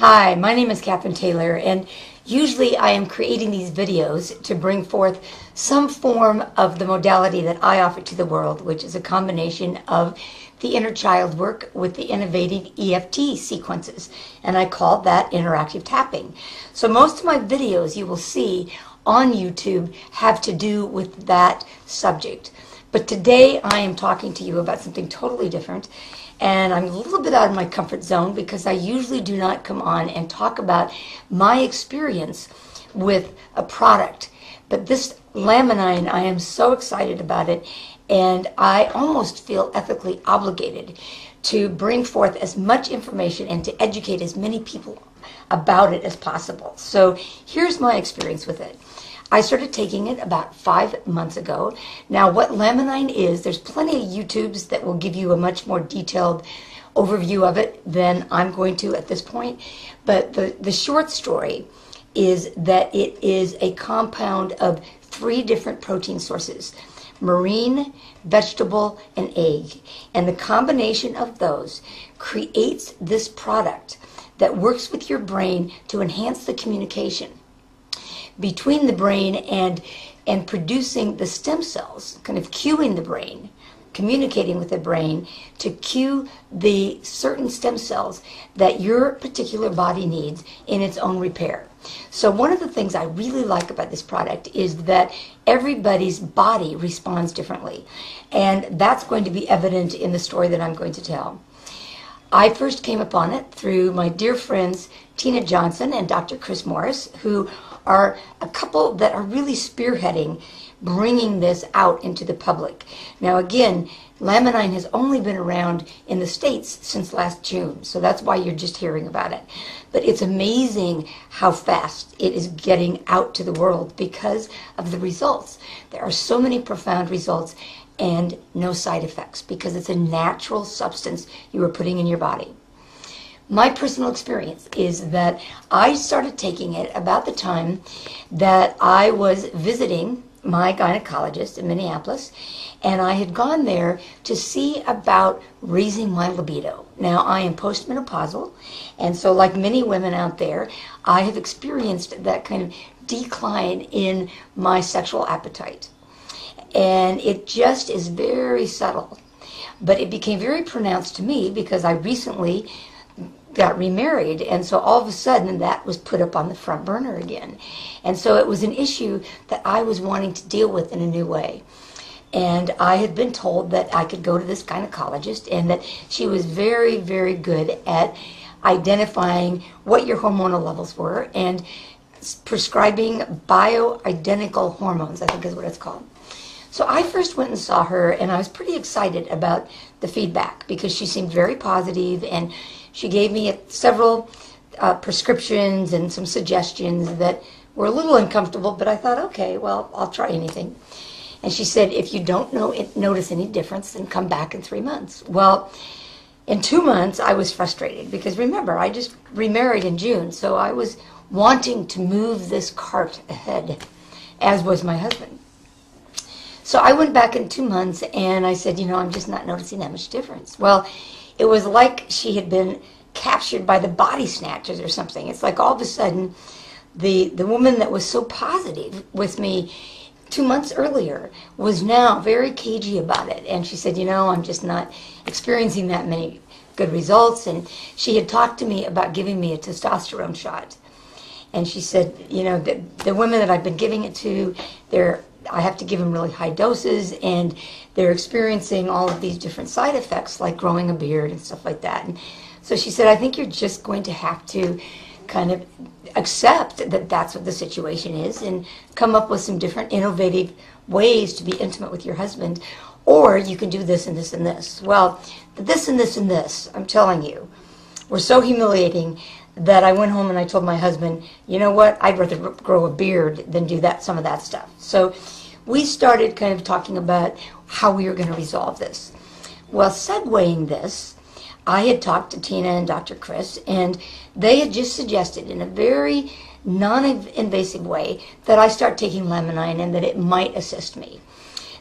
Hi, my name is Catherine Taylor, and usually I am creating these videos to bring forth some form of the modality that I offer to the world, which is a combination of the inner child work with the innovative EFT sequences, and I call that interactive tapping. So most of my videos you will see on YouTube have to do with that subject. But today I am talking to you about something totally different, and I'm a little bit out of my comfort zone because I usually do not come on and talk about my experience with a product. But this LAMININE, I am so excited about it, and I almost feel ethically obligated to bring forth as much information and to educate as many people about it as possible. So here's my experience with it. I started taking it about 5 months ago. Now, what LAMININE is, there's plenty of YouTubes that will give you a much more detailed overview of it than I'm going to at this point. But the short story is that it is a compound of 3 different protein sources: marine, vegetable, and egg. And the combination of those creates this product that works with your brain to enhance the communication between the brain and producing the stem cells, kind of cueing the brain, communicating with the brain to cue the certain stem cells that your particular body needs in its own repair. So one of the things I really like about this product is that everybody's body responds differently, and that's going to be evident in the story that I'm going to tell. I first came upon it through my dear friends Tina Johnson and Dr. Chris Morris, who are a couple that are really spearheading bringing this out into the public. Now again, LAMININE has only been around in the States since last June, so that's why you're just hearing about it. But it's amazing how fast it is getting out to the world because of the results. There are so many profound results and no side effects because it's a natural substance you are putting in your body. My personal experience is that I started taking it about the time that I was visiting my gynecologist in Minneapolis, and I had gone there to see about raising my libido. Now, I am postmenopausal, and so like many women out there, I have experienced that kind of decline in my sexual appetite. And it just is very subtle. But it became very pronounced to me because I recently got remarried, and so all of a sudden that was put up on the front burner again. And so it was an issue that I was wanting to deal with in a new way. And I had been told that I could go to this gynecologist and that she was very, very good at identifying what your hormonal levels were and prescribing bioidentical hormones, I think is what it's called. So I first went and saw her, and I was pretty excited about the feedback because she seemed very positive, and she gave me several prescriptions and some suggestions that were a little uncomfortable, but I thought, okay, well, I'll try anything. And she said, if you don't notice any difference, then come back in 3 months. Well, in 2 months, I was frustrated because remember, I just remarried in June, so I was wanting to move this cart ahead, as was my husband. So I went back in 2 months, and I said, I'm just not noticing that much difference. Well, it was like she had been captured by the body snatchers or something. It's like all of a sudden, the woman that was so positive with me 2 months earlier was now very cagey about it. And she said, I'm just not experiencing that many good results. And she had talked to me about giving me a testosterone shot. And she said, the women that I've been giving it to, I have to give them really high doses, and they're experiencing all of these different side effects like growing a beard and stuff like that. And so she said, I think you're just going to have to kind of accept that that's what the situation is and come up with some different innovative ways to be intimate with your husband, or you can do this and this and this. Well, this and this and this, I'm telling you, were so humiliating that I went home and I told my husband, you know what, I'd rather grow a beard than do some of that stuff. So we started kind of talking about how we were going to resolve this. Well, segueing this, I had talked to Tina and Dr. Chris, and they had just suggested in a very non-invasive way that I start taking LAMININE and that it might assist me.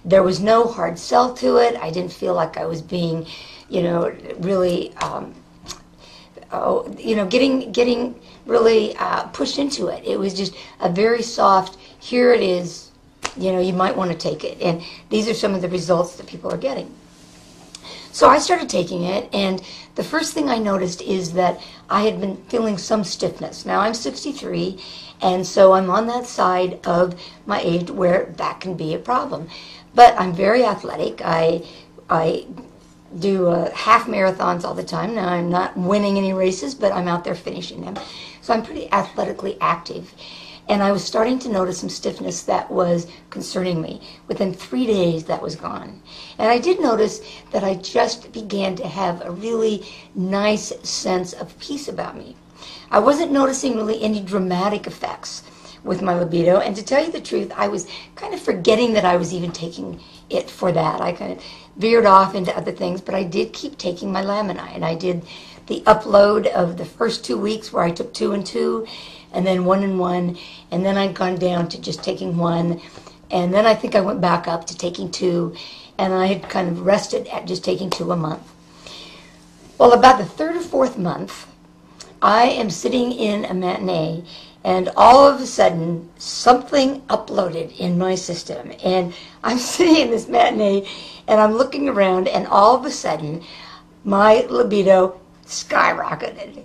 There was no hard sell to it. I didn't feel like I was being, really getting really pushed into it. It was just a very soft, here it is, you might want to take it. And these are some of the results that people are getting. So I started taking it, and the first thing I noticed is that I had been feeling some stiffness. Now I'm 63, and so I'm on that side of my age where that can be a problem. But I'm very athletic. I do half marathons all the time. Now I'm not winning any races, but I'm out there finishing them. So I'm pretty athletically active. And I was starting to notice some stiffness that was concerning me. Within 3 days, that was gone. And I did notice that I just began to have a really nice sense of peace about me. I wasn't noticing really any dramatic effects with my libido. And to tell you the truth, I was kind of forgetting that I was even taking it for that. I kind of veered off into other things, but I did keep taking my Laminine. I did the upload of the first 2 weeks where I took 2 and 2, and then 1 and 1, and then I'd gone down to just taking 1, and then I think I went back up to taking 2, and I had kind of rested at just taking 2 a month. Well, about the 3rd or 4th month, I am sitting in a matinee, and all of a sudden, something uploaded in my system, and I'm sitting in this matinee, and I'm looking around, and all of a sudden, my libido skyrocketed.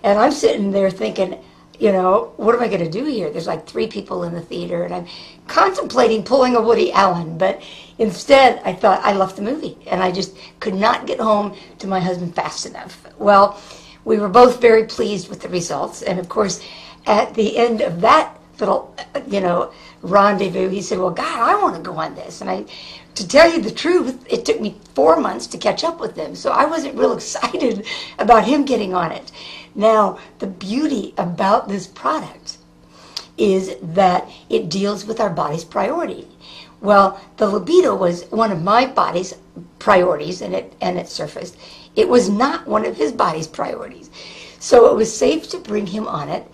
And I'm sitting there thinking, what am I going to do here? There's like 3 people in the theater, and I'm contemplating pulling a Woody Allen, but instead I thought I left the movie, and I just could not get home to my husband fast enough. Well, we were both very pleased with the results, and of course, at the end of that little, rendezvous, he said, well, God, I want to go on this. And to tell you the truth, it took me 4 months to catch up with him, so I wasn't real excited about him getting on it. Now, the beauty about this product is that it deals with our body's priority. Well, the libido was one of my body's priorities, and it surfaced. It was not one of his body's priorities. So it was safe to bring him on it,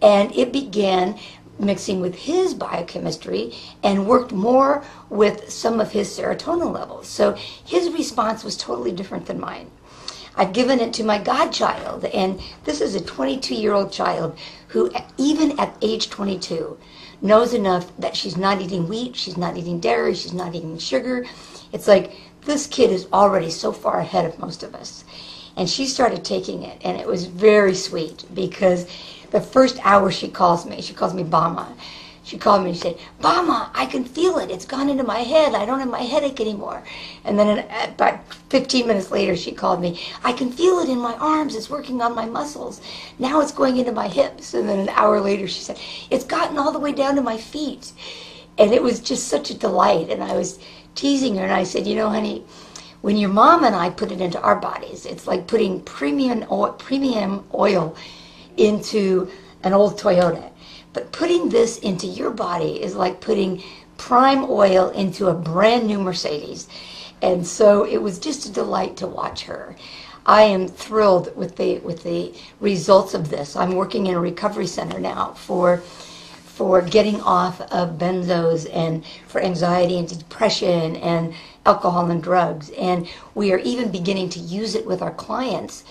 and it began mixing with his biochemistry and worked more with some of his serotonin levels. So his response was totally different than mine. I've given it to my godchild, and this is a 22-year-old child who, even at age 22, knows enough that she's not eating wheat, she's not eating dairy, she's not eating sugar. It's like this kid is already so far ahead of most of us. And she started taking it, and it was very sweet because the first hour she calls me Bama. She called me and she said, Bama, I can feel it. It's gone into my head. I don't have my headache anymore. And then about 15 minutes later, she called me, I can feel it in my arms. It's working on my muscles. Now it's going into my hips. And then an hour later, she said, it's gotten all the way down to my feet. And it was just such a delight. And I was teasing her, and I said, honey, when your mom and I put it into our bodies, it's like putting premium oil into an old Toyota. But putting this into your body is like putting prime oil into a brand new Mercedes. And so it was just a delight to watch her. I am thrilled with the results of this. I'm working in a recovery center now for getting off of benzos and for anxiety and depression and alcohol and drugs. And we are even beginning to use it with our clients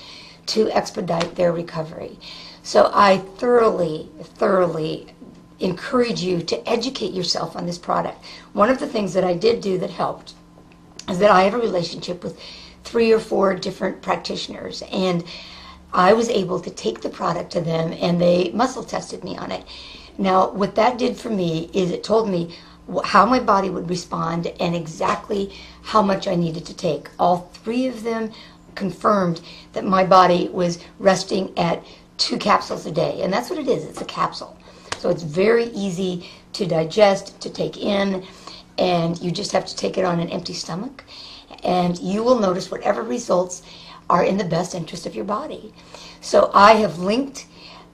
to expedite their recovery. So I thoroughly encourage you to educate yourself on this product. One of the things that I did do that helped is that I have a relationship with 3 or 4 different practitioners, and I was able to take the product to them, and they muscle tested me on it. Now, what that did for me is it told me how my body would respond and exactly how much I needed to take. All 3 of them confirmed that my body was resting at 2 capsules a day, and that's what it is. It's a capsule. So it's very easy to digest, to take in, and you just have to take it on an empty stomach, and you will notice whatever results are in the best interest of your body. So I have linked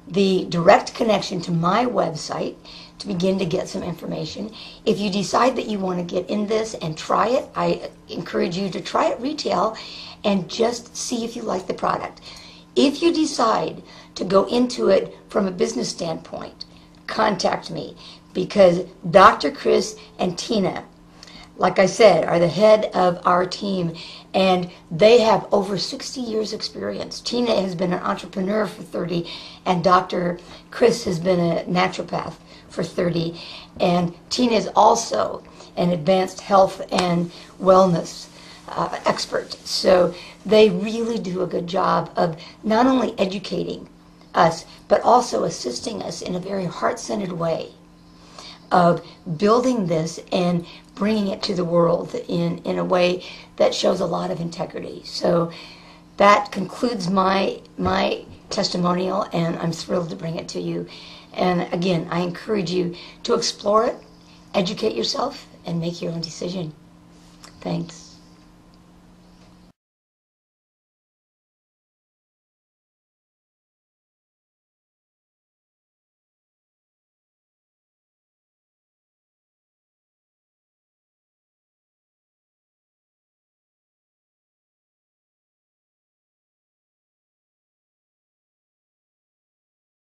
the direct connection to my website to begin to get some information. If you decide that you want to get in this and try it, I encourage you to try it retail and just see if you like the product. If you decide to go into it from a business standpoint, contact me, because Dr. Chris and Tina like I said, are the head of our team, and they have over 60 years experience. Tina has been an entrepreneur for 30, and Dr. Chris has been a naturopath for 30, and Tina is also an advanced health and wellness expert. So they really do a good job of not only educating us, but also assisting us in a very heart-centered way of building this and bringing it to the world in a way that shows a lot of integrity. So that concludes my testimonial, and I'm thrilled to bring it to you. And again, I encourage you to explore it, educate yourself, and make your own decision. Thanks.